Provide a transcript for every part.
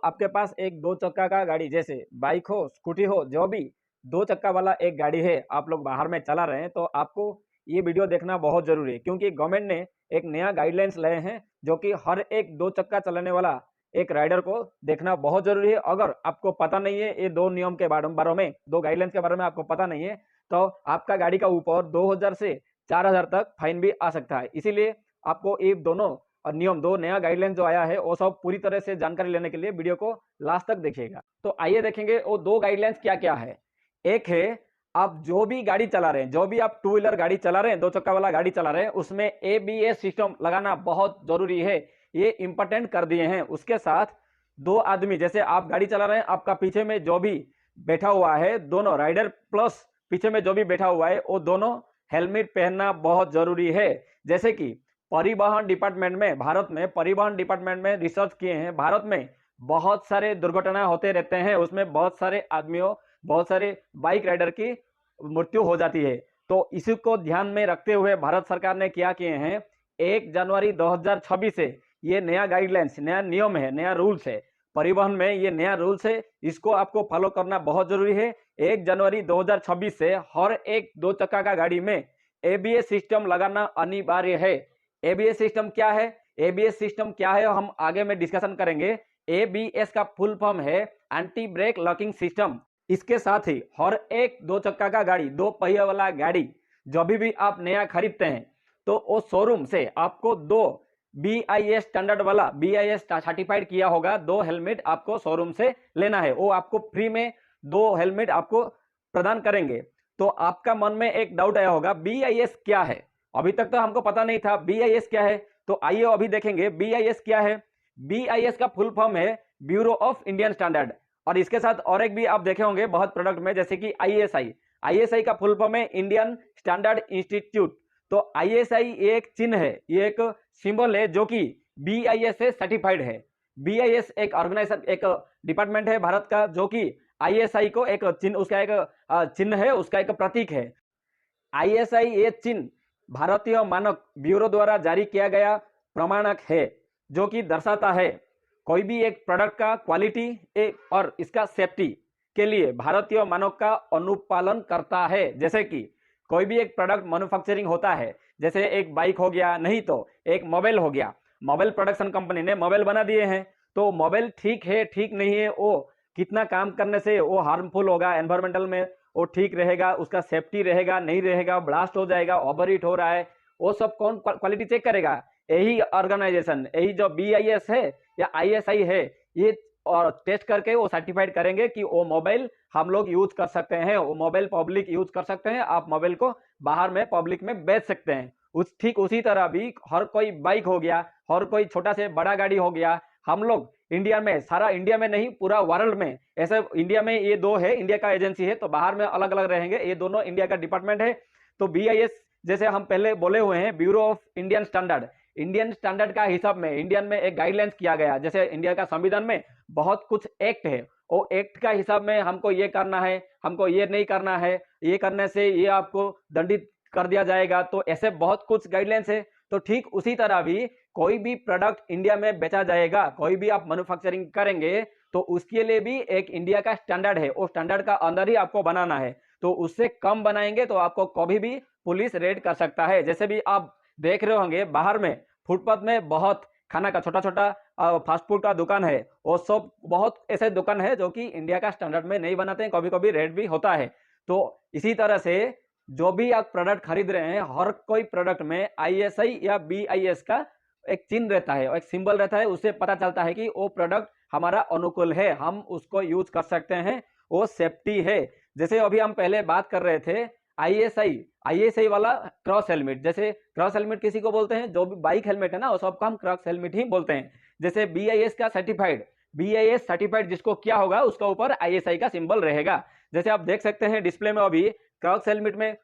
आपके पास एक दो चक्का का गाड़ी जैसे बाइक हो, स्कूटी हो, जो भी दो चक्का वाला एक गाड़ी है, आप लोग बाहर में चला रहे हैं, तो आपको ये वीडियो देखना बहुत जरूरी है, क्योंकि गवर्नमेंट ने एक नया गाइडलाइंस लाए हैं जो कि हर एक दो चक्का चलाने वाला एक राइडर को देखना बहुत जरूरी है। अगर आपको पता नहीं है ये दो नियम के बारे में, दो गाइडलाइंस के बारे में आपको पता नहीं है, तो आपका गाड़ी का ऊपर 2000 से 4000 तक फाइन भी आ सकता है। इसीलिए आपको ये दोनों और नियम, दो नया गाइडलाइन जो आया है, वो सब पूरी तरह से जानकारी लेने के लिए वीडियो को लास्ट तक देखिएगा। तो आइए देखेंगे वो दो गाइडलाइंस क्या क्या है। एक है, आप जो भी गाड़ी चला रहे हैं, जो भी आप टू व्हीलर गाड़ी चला रहे हैं, दो चक्का वाला गाड़ी चला रहे हैं, उसमें एबीएस सिस्टम लगाना बहुत जरूरी है। ये इंपॉर्टेंट कर दिए हैं। उसके साथ दो आदमी, जैसे आप गाड़ी चला रहे हैं, आपका पीछे में जो भी बैठा हुआ है, दोनों राइडर प्लस पीछे में जो भी बैठा हुआ है, वो दोनों हेलमेट पहनना बहुत जरूरी है। जैसे कि परिवहन डिपार्टमेंट में, भारत में परिवहन डिपार्टमेंट में रिसर्च किए हैं, भारत में बहुत सारे दुर्घटना होते रहते हैं, उसमें बहुत सारे आदमियों, बहुत सारे बाइक राइडर की मृत्यु हो जाती है। तो इसी को ध्यान में रखते हुए भारत सरकार ने क्या किए हैं, 1 जनवरी 2026 से ये नया गाइडलाइंस, नया नियम है, नया रूल्स है, परिवहन में ये नया रूल्स है, इसको आपको फॉलो करना बहुत जरूरी है। 1 जनवरी 2026 से हर एक दो चक्का का गाड़ी में एबीएस सिस्टम लगाना अनिवार्य है। एबीएस सिस्टम क्या है, एबीएस सिस्टम क्या है, हम आगे में डिस्कशन करेंगे। एबीएस का फुल फॉर्म है एंटी ब्रेक लॉकिंग सिस्टम। इसके साथ ही हर एक दो चक्का का गाड़ी, दो पहिए वाला गाड़ी जब भी आप नया खरीदते हैं, तो वो शोरूम से आपको दो बीआईएस स्टैंडर्ड वाला, बीआईएस सर्टिफाइड किया होगा, दो हेलमेट आपको शोरूम से लेना है। वो आपको फ्री में दो हेलमेट आपको प्रदान करेंगे। तो आपका मन में एक डाउट आया होगा, बीआईएस क्या है? अभी तक तो हमको पता नहीं था बीआईएस क्या है। तो आइए अभी देखेंगे बीआईएस क्या है। बीआईएस का फुल फॉर्म है ब्यूरो ऑफ इंडियन स्टैंडर्ड। और इसके साथ और एक भी आप देखे होंगे बहुत प्रोडक्ट में, जैसे कि आईएसआई। आईएसआई का फुल फॉर्म है इंडियन स्टैंडर्ड इंस्टीट्यूट। तो आईएसआई ये एक चिन्ह है, ये एक सिंबल है जो कि बीआईएस से सर्टिफाइड है। बीआईएस एक ऑर्गेनाइजेशन, एक डिपार्टमेंट है भारत का, जो कि आईएसआई को एक चिन्ह, उसका एक चिन्ह है, उसका एक प्रतीक है। आईएसआई ये चिन्ह भारतीय मानक ब्यूरो द्वारा जारी किया गया प्रमाणक है, जो कि दर्शाता है कोई भी एक प्रोडक्ट का क्वालिटी और इसका सेफ्टी के लिए भारतीय मानक का अनुपालन करता है। जैसे कि कोई भी एक प्रोडक्ट मैन्युफैक्चरिंग होता है, जैसे एक बाइक हो गया, नहीं तो एक मोबाइल हो गया, मोबाइल प्रोडक्शन कंपनी ने मोबाइल बना दिए हैं, तो मोबाइल ठीक है ठीक नहीं है, वो कितना काम करने से वो हार्मफुल होगा एनवायरमेंटल में, वो ठीक रहेगा, उसका सेफ्टी रहेगा नहीं रहेगा, ब्लास्ट हो जाएगा, ओवर हीट हो रहा है, वो सब कौन क्वालिटी चेक करेगा? यही ऑर्गेनाइजेशन, यही जो बीआईएस है या आईएसआई है, ये और टेस्ट करके वो सर्टिफाइड करेंगे कि वो मोबाइल हम लोग यूज कर सकते हैं, वो मोबाइल पब्लिक यूज कर सकते हैं, आप मोबाइल को बाहर में पब्लिक में बेच सकते हैं। ठीक उसी तरह भी हर कोई बाइक हो गया, हर कोई छोटा से बड़ा गाड़ी हो गया, हम लोग इंडिया में, सारा इंडिया में नहीं पूरा वर्ल्ड में, ऐसे इंडिया में ये दो है, इंडिया का एजेंसी है, तो बाहर में अलग अलग रहेंगे, ये दोनों इंडिया का डिपार्टमेंट है। तो बीआईएस, जैसे हम पहले बोले हुए हैं, bureau of Indian standard, Indian standard का हिसाब में इंडियन में एक गाइडलाइंस किया गया। जैसे इंडिया का संविधान में बहुत कुछ एक्ट है, वो एक्ट का हिसाब में हमको ये करना है, हमको ये नहीं करना है, ये करने से ये आपको दंडित कर दिया जाएगा, तो ऐसे बहुत कुछ गाइडलाइंस है। तो ठीक उसी तरह भी कोई भी प्रोडक्ट इंडिया में बेचा जाएगा, कोई भी आप मैन्युफैक्चरिंग करेंगे, तो उसके लिए भी एक इंडिया का स्टैंडर्ड है, वो स्टैंडर्ड का अंदर ही आपको बनाना है। तो उससे कम बनाएंगे तो आपको कभी भी पुलिस रेड कर सकता है। जैसे भी आप देख रहे होंगे बाहर में फुटपाथ में बहुत खाना का छोटा छोटा फास्ट फूड का दुकान है, वो सब बहुत ऐसे दुकान है जो कि इंडिया का स्टैंडर्ड में नहीं बनाते हैं, कभी कभी रेड भी होता है। तो इसी तरह से जो भी आप प्रोडक्ट खरीद रहे हैं, हर कोई प्रोडक्ट में आईएसआई या बीआईएस का एक चिन्ह रहता है, एक सिंबल रहता है, उससे पता चलता है कि वो प्रोडक्ट हमारा अनुकूल है, हम उसको यूज कर सकते हैं, वो सेफ्टी है। जैसे अभी हम पहले बात कर रहे थे आईएसआई वाला क्रॉस हेलमेट, जैसे क्रॉस हेलमेट किसी को बोलते हैं, जो भी बाइक हेलमेट है ना, वो सबको हम क्रॉस हेलमेट ही बोलते हैं। जैसे बीआईएस का सर्टिफाइड, बीआईएस सर्टिफाइड जिसको क्या होगा, उसका ऊपर आईएसआई का सिंबल रहेगा। जैसे आप देख सकते हैं डिस्प्ले में अभी क्रॉस हेलमेट में,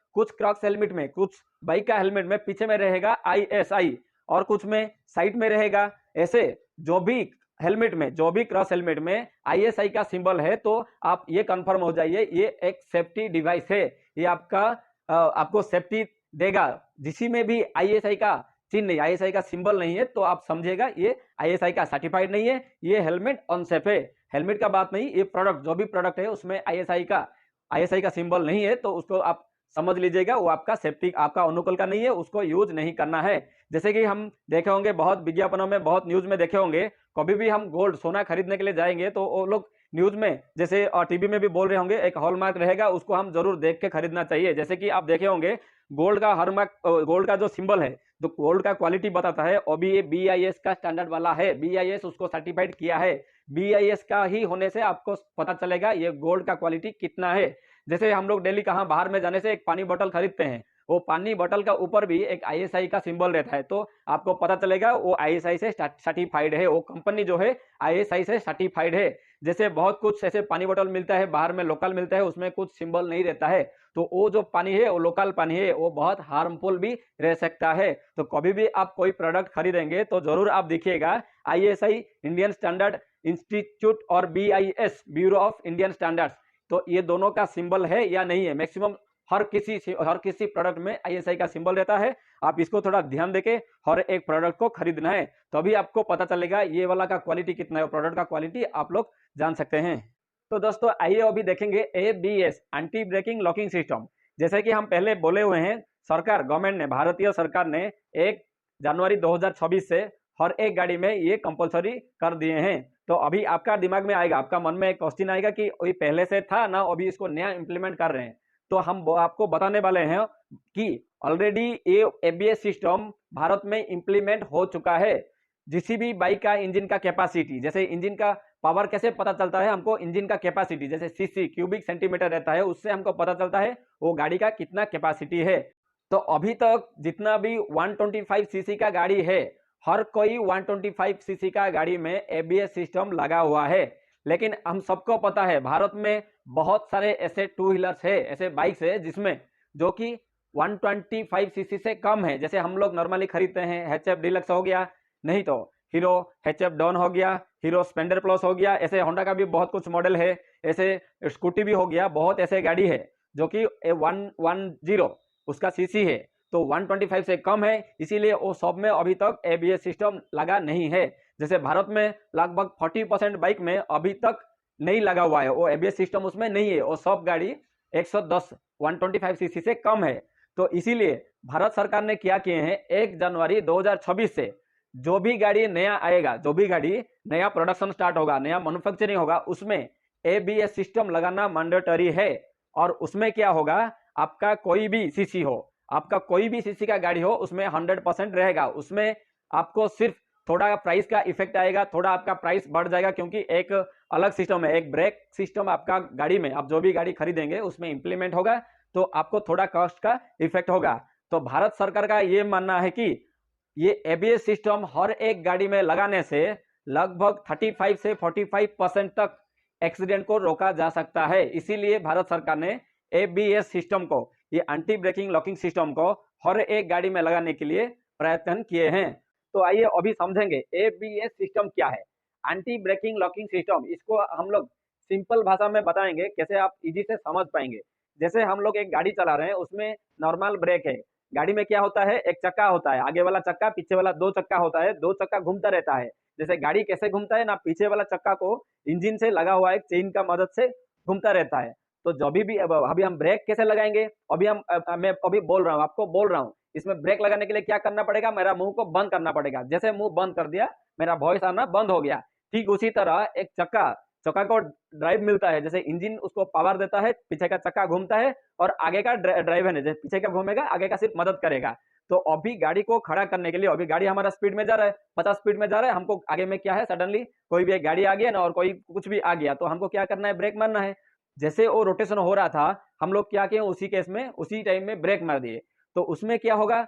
कुछ बाइक का हेलमेट में पीछे में रहेगा आईएसआई और कुछ में साइड में रहेगा। ऐसे जो भी हेलमेट में, जो भी क्रॉस हेलमेट में आईएसआई का सिंबल है, तो आप ये कंफर्म हो जाइए ये एक सेफ्टी डिवाइस है, ये आपको सेफ्टी देगा। जिसी में भी आईएसआई का चिन्ह नहीं, आईएसआई का सिंबल नहीं है, तो आप समझिएगा ये आईएसआई का सर्टिफाइड नहीं है, ये हेलमेट अनसेफ है। हेलमेट का बात नहीं, ये प्रोडक्ट जो भी प्रोडक्ट है उसमें आईएसआई का सिंबल नहीं है, तो उसको आप समझ लीजिएगा वो आपका सेफ्टी, आपका अनुकूल का नहीं है, उसको यूज नहीं करना है। जैसे कि हम देखे होंगे बहुत विज्ञापनों में, बहुत न्यूज में देखे होंगे, कभी भी हम गोल्ड सोना खरीदने के लिए जाएंगे तो वो लोग न्यूज में जैसे और टीवी में भी बोल रहे होंगे, एक हॉलमार्क रहेगा, उसको हम जरूर देख के खरीदना चाहिए। जैसे कि आप देखे होंगे गोल्ड का हॉलमार्क, गोल्ड का जो सिंबल है, तो गोल्ड का क्वालिटी बताता है, और भी ये BIS का स्टैंडर्ड वाला है, BIS उसको सर्टिफाइड किया है। BIS का ही होने से आपको पता चलेगा ये गोल्ड का क्वालिटी कितना है। जैसे हम लोग डेली कहाँ बाहर में जाने से एक पानी बोतल खरीदते हैं, वो पानी बोतल का ऊपर भी एक आईएसआई का सिंबल रहता है, तो आपको पता चलेगा वो आईएसआई से सर्टिफाइड है, वो कंपनी जो है आईएसआई से सर्टिफाइड है। जैसे बहुत कुछ ऐसे पानी बोतल मिलता है बाहर में, लोकल मिलता है, उसमें कुछ सिंबल नहीं रहता है, तो वो जो पानी है वो लोकल पानी है, वो बहुत हार्मफुल भी रह सकता है। तो कभी भी आप कोई प्रोडक्ट खरीदेंगे तो जरूर आप देखिएगा आईएसआई, इंडियन स्टैंडर्ड इंस्टीट्यूट, और BIS, bureau of Indian standards, तो ये दोनों का सिंबल है या नहीं है। मैक्सिमम हर किसी प्रोडक्ट में आईएसआई का सिंबल रहता है। आप इसको थोड़ा ध्यान देके हर एक प्रोडक्ट को खरीदना है, तभी आपको पता चलेगा ये वाला का क्वालिटी कितना है, प्रोडक्ट का क्वालिटी आप लोग जान सकते हैं। तो दोस्तों आइए अभी देखेंगे ABS, anti braking locking system. जैसे कि हम पहले बोले हुए हैं, सरकार, गवर्नमेंट ने, भारतीय सरकार ने 1 जनवरी 2026 से हर एक गाड़ी में ये कंपलसरी कर दिए हैं। तो अभी आपका दिमाग में आएगा, आपका मन में एक क्वेश्चन आएगा कि ये पहले से था ना, अभी इसको नया इंप्लीमेंट कर रहे हैं। तो हम आपको बताने वाले हैं कि ऑलरेडी ये ABS सिस्टम भारत में इंप्लीमेंट हो चुका है। जिस भी बाइक का इंजन का कैपेसिटी, जैसे इंजन का पावर कैसे पता चलता है हमको, इंजन का कैपेसिटी जैसे सीसी, क्यूबिक सेंटीमीटर रहता है, उससे हमको पता चलता है वो गाड़ी का कितना कैपेसिटी है। तो अभी तक जितना भी 125 सीसी का गाड़ी है, हर कोई 125 सीसी का गाड़ी में ABS सिस्टम लगा हुआ है। लेकिन हम सबको पता है भारत में बहुत सारे ऐसे टू व्हीलर्स है, ऐसे बाइक्स है जिसमें जो कि 125 सीसी से कम है। जैसे हम लोग नॉर्मली खरीदते हैं, HF डिलक्स हो गया, नहीं तो हीरो HF डॉन हो गया, हीरो स्प्लेंडर प्लस हो गया, ऐसे होंडा का भी बहुत कुछ मॉडल है, ऐसे स्कूटी भी हो गया, बहुत ऐसे गाड़ी है जो कि 110 उसका सीसी है, तो 125 से कम है, इसीलिए वो सब में अभी तक ABS सिस्टम लगा नहीं है। जैसे भारत में लगभग 40% बाइक में अभी तक नहीं लगा हुआ है, वो ABS सिस्टम उसमें नहीं है, वो सब गाड़ी 110 125 सीसी से कम है। तो इसीलिए भारत सरकार ने क्या किए हैं, 1 जनवरी 2026 से जो भी गाड़ी नया आएगा, जो भी गाड़ी नया प्रोडक्शन स्टार्ट होगा, नया मैन्युफैक्चरिंग होगा, उसमें ABS सिस्टम लगाना मैंडेटरी है। और उसमें क्या होगा, आपका कोई भी सीसी हो, आपका कोई भी सीसी का गाड़ी हो, उसमें 100% रहेगा। उसमें आपको सिर्फ थोड़ा प्राइस का इफेक्ट आएगा, थोड़ा आपका प्राइस बढ़ जाएगा, क्योंकि एक अलग सिस्टम है, एक ब्रेक सिस्टम आपका गाड़ी में, आप जो भी गाड़ी खरीदेंगे उसमें इंप्लीमेंट होगा, तो आपको थोड़ा कॉस्ट का इफेक्ट होगा। तो भारत सरकार का ये मानना है कि ये ABS सिस्टम हर एक गाड़ी में लगाने से लगभग 35 से 45% तक एक्सीडेंट को रोका जा सकता है। इसीलिए भारत सरकार ने ABS सिस्टम को, ये एंटी ब्रेकिंग लॉकिंग सिस्टम को हर एक गाड़ी में लगाने के लिए प्रयत्न किए हैं। तो आइए अभी समझेंगे ABS सिस्टम क्या है, एंटी ब्रेकिंग लॉकिंग सिस्टम। इसको हम लोग सिंपल भाषा में बताएंगे, कैसे आप इजी से समझ पाएंगे। जैसे हम लोग एक गाड़ी चला रहे हैं, उसमें नॉर्मल ब्रेक है, गाड़ी में क्या होता है, एक चक्का होता है, आगे वाला चक्का, पीछे वाला 2 चक्का होता है, 2 चक्का घूमता रहता है। जैसे गाड़ी कैसे घूमता है ना, पीछे वाला चक्का को इंजन से लगा हुआ एक चेन का मदद से घूमता रहता है। तो जब भी अभी हम ब्रेक कैसे लगाएंगे, मैं अभी बोल रहा हूँ, आपको बोल रहा हूँ, इसमें ब्रेक लगाने के लिए क्या करना पड़ेगा, मेरा मुंह को बंद करना पड़ेगा। जैसे मुंह बंद कर दिया, मेरा वॉइस आना बंद हो गया। ठीक उसी तरह एक चक्का को ड्राइव मिलता है, जैसे इंजन उसको पावर देता है, पीछे का चक्का घूमता है, और आगे का ड्राइव है, जैसे पीछे का घूमेगा, आगे का सिर्फ मदद करेगा। तो अभी गाड़ी को खड़ा करने के लिए, अभी गाड़ी हमारा स्पीड में जा रहा है, 50 स्पीड में जा रहा है, हमको आगे में क्या है, सडनली कोई भी एक गाड़ी आ गया ना, और कोई कुछ भी आ गया, तो हमको क्या करना है, ब्रेक मारना है। जैसे वो रोटेशन हो रहा था, हम लोग क्या किए, उसी केस में उसी टाइम में ब्रेक मार दिए। तो उसमें क्या होगा,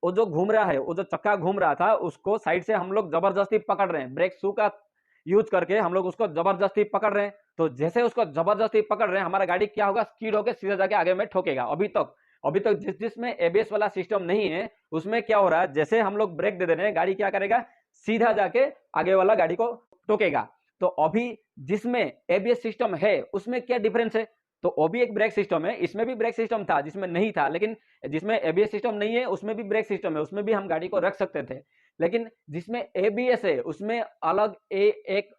वो जो घूम रहा है, वो जो चक्का घूम रहा था, उसको साइड से हम लोग जबरदस्ती पकड़ रहे हैं, ब्रेक शू का यूज करके हम लोग उसको जबरदस्ती पकड़ रहे हैं। तो जैसे उसको जबरदस्ती पकड़ रहे हैं, हमारा गाड़ी क्या होगा, स्पीड होकर सीधा जाके आगे में ठोकेगा। अभी तक जिसमें ABS वाला सिस्टम नहीं है, उसमें क्या हो रहा है, जैसे हम लोग ब्रेक दे दे रहे हैं, गाड़ी क्या करेगा, सीधा जाके आगे वाला गाड़ी को ठोकेगा। तो अभी जिसमें ABS सिस्टम है, उसमें क्या डिफरेंस है, तो वो भी एक ब्रेक सिस्टम है, इसमें भी ब्रेक सिस्टम था जिसमें नहीं था, लेकिन जिसमें एबीएस सिस्टम नहीं है उसमें भी ब्रेक सिस्टम है, उसमें भी हम गाड़ी को रख सकते थे। लेकिन जिसमें एबीएस है उसमें अलग एक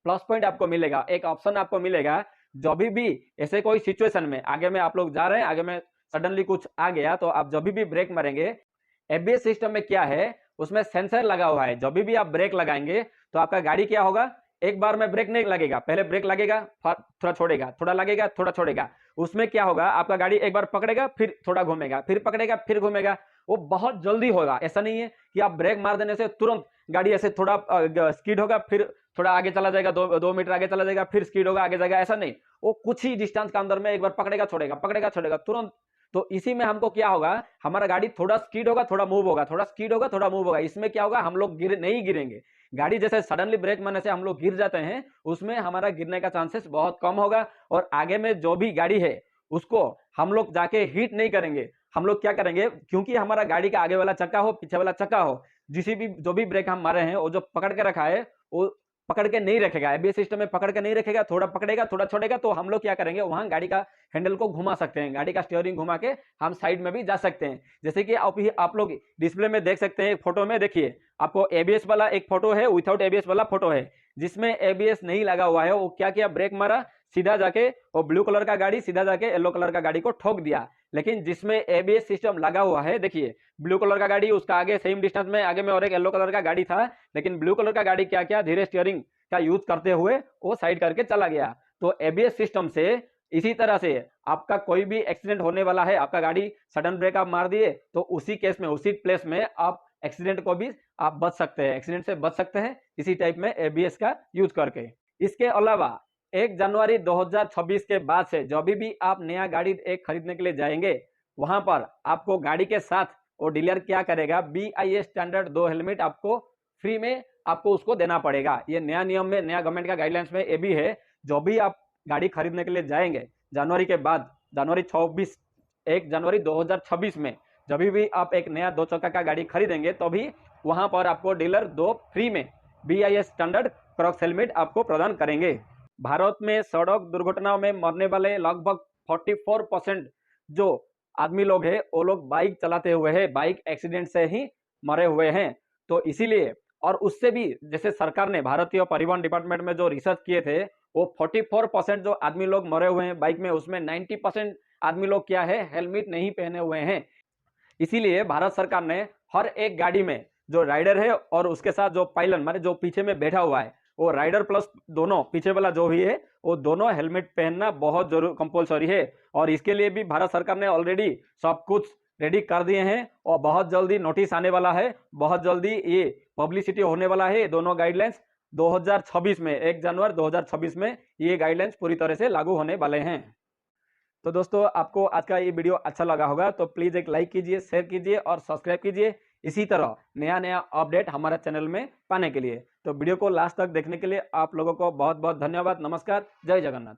प्लस पॉइंट आपको मिलेगा, एक ऑप्शन आपको मिलेगा। जब भी ऐसे कोई सिचुएशन में आगे में आप लोग जा रहे हैं, आगे में सडनली कुछ आ गया, तो आप जब भी ब्रेक मारेंगे, एबीएस सिस्टम में क्या है उसमें सेंसर लगा हुआ है। जब भी आप ब्रेक लगाएंगे तो आपका गाड़ी क्या होगा, एक बार में ब्रेक नहीं लगेगा, पहले ब्रेक लगेगा, थोड़ा छोड़ेगा, थोड़ा लगेगा, थोड़ा छोड़ेगा। उसमें क्या होगा, आपका गाड़ी एक बार पकड़ेगा, फिर थोड़ा घूमेगा, फिर पकड़ेगा, फिर घूमेगा। वो बहुत जल्दी होगा। ऐसा नहीं है कि आप ब्रेक मार देने से तुरंत गाड़ी ऐसे थोड़ा स्पीड होगा, फिर थोड़ा आगे चला जाएगा, 2 मीटर आगे चला जाएगा, फिर स्पीड होगा, आगे जाएगा, ऐसा नहीं। वो कुछ ही डिस्टेंस के अंदर में एक बार पकड़ेगा, छोड़ेगा, पकड़ेगा, छोड़ेगा, तुरंत। तो इसी में हमको क्या होगा, हमारा गाड़ी थोड़ा स्पीड होगा, थोड़ा मूव होगा, थोड़ा स्पीड होगा, थोड़ा मूव होगा। इसमें क्या होगा, हम लोग नहीं गिरेंगे। गाड़ी जैसे सडनली ब्रेक मारने से हम लोग गिर जाते हैं, उसमें हमारा गिरने का चांसेस बहुत कम होगा। और आगे में जो भी गाड़ी है उसको हम लोग जाके हिट नहीं करेंगे। हम लोग क्या करेंगे, क्योंकि हमारा गाड़ी का आगे वाला चक्का हो, पीछे वाला चक्का हो, जो भी ब्रेक हम मारे हैं, वो जो पकड़ के रखा है वो पकड़ के नहीं रखेगा, एबीएस सिस्टम में पकड़ के नहीं रखेगा, थोड़ा पकड़ेगा, थोड़ा छोड़ेगा। तो हम लोग क्या करेंगे, वहां गाड़ी का हैंडल को घुमा सकते हैं, गाड़ी का स्टीयरिंग घुमा के हम साइड में भी जा सकते हैं। जैसे कि आप लोग डिस्प्ले में देख सकते हैं, फोटो में देखिए, आपको एबीएस वाला एक फोटो है, विदाउट एबीएस वाला फोटो है। जिसमें एबीएस नहीं लगा हुआ है वो क्या किया, ब्रेक मारा, सीधा जाके वो ब्लू कलर का गाड़ी सीधा जाके येलो कलर का गाड़ी को ठोक दिया। लेकिन जिसमें एबीएस सिस्टम लगा हुआ है, देखिए ब्लू कलर का गाड़ी, उसका आगे सेम डिस्टेंस में आगे में और एक येलो कलर का गाड़ी था, लेकिन ब्लू कलर का गाड़ी क्या किया, धीरे स्टीयरिंग का यूज करते हुए वो साइड करके चला गया। तो एबीएस सिस्टम से इसी तरह से आपका कोई भी एक्सीडेंट होने वाला है, आपका गाड़ी सडन ब्रेक आप मार दिए, तो उसी केस में, उसी प्लेस में आप एक्सीडेंट को भी आप बच सकते हैं, एक्सीडेंट से बच सकते हैं इसी टाइप में एबीएस का यूज करके। इसके अलावा 1 जनवरी 2026 के बाद से जब भी आप नया गाड़ी एक खरीदने के लिए जाएंगे, वहां पर आपको गाड़ी के साथ वो डीलर क्या करेगा, BIS स्टैंडर्ड 2 हेलमेट आपको फ्री में आपको उसको देना पड़ेगा। ये नया नियम में, नया गवर्नमेंट का गाइडलाइंस में ये भी है। जो भी आप गाड़ी खरीदने के लिए जाएंगे जनवरी के बाद, जनवरी 26, 1 जनवरी 2026 में जब भी आप एक नया 2 चक्का का गाड़ी खरीदेंगे, तो भी वहां पर आपको डीलर 2 फ्री में BIS स्टैंडर्ड क्रॉक्स हेलमेट आपको प्रदान करेंगे। भारत में सड़क दुर्घटनाओं में मरने वाले लगभग 44% जो आदमी लोग हैं, वो लोग बाइक चलाते हुए हैं, बाइक एक्सीडेंट से ही मरे हुए हैं। तो इसीलिए, और उससे भी, जैसे सरकार ने भारतीय परिवहन डिपार्टमेंट में जो रिसर्च किए थे, वो 44% जो आदमी लोग मरे हुए हैं बाइक में, उसमें 90% आदमी लोग क्या है, हेलमेट नहीं पहने हुए हैं। इसीलिए भारत सरकार ने हर एक गाड़ी में जो राइडर है और उसके साथ जो पायलट माने जो पीछे में बैठा हुआ है, वो राइडर प्लस दोनों पीछे वाला जो भी है, वो दोनों हेलमेट पहनना बहुत जरूर कंपलसरी है। और इसके लिए भी भारत सरकार ने ऑलरेडी सब कुछ रेडी कर दिए हैं और बहुत जल्दी नोटिस आने वाला है, बहुत जल्दी ये पब्लिसिटी होने वाला है। दोनों गाइडलाइंस 2026 में, 1 जनवरी 2026 में ये गाइडलाइंस पूरी तरह से लागू होने वाले हैं। तो दोस्तों, आपको आज का ये वीडियो अच्छा लगा होगा तो प्लीज़ एक लाइक कीजिए, शेयर कीजिए और सब्सक्राइब कीजिए इसी तरह नया नया अपडेट हमारे चैनल में पाने के लिए। तो वीडियो को लास्ट तक देखने के लिए आप लोगों को बहुत बहुत धन्यवाद। नमस्कार, जय जगन्नाथ।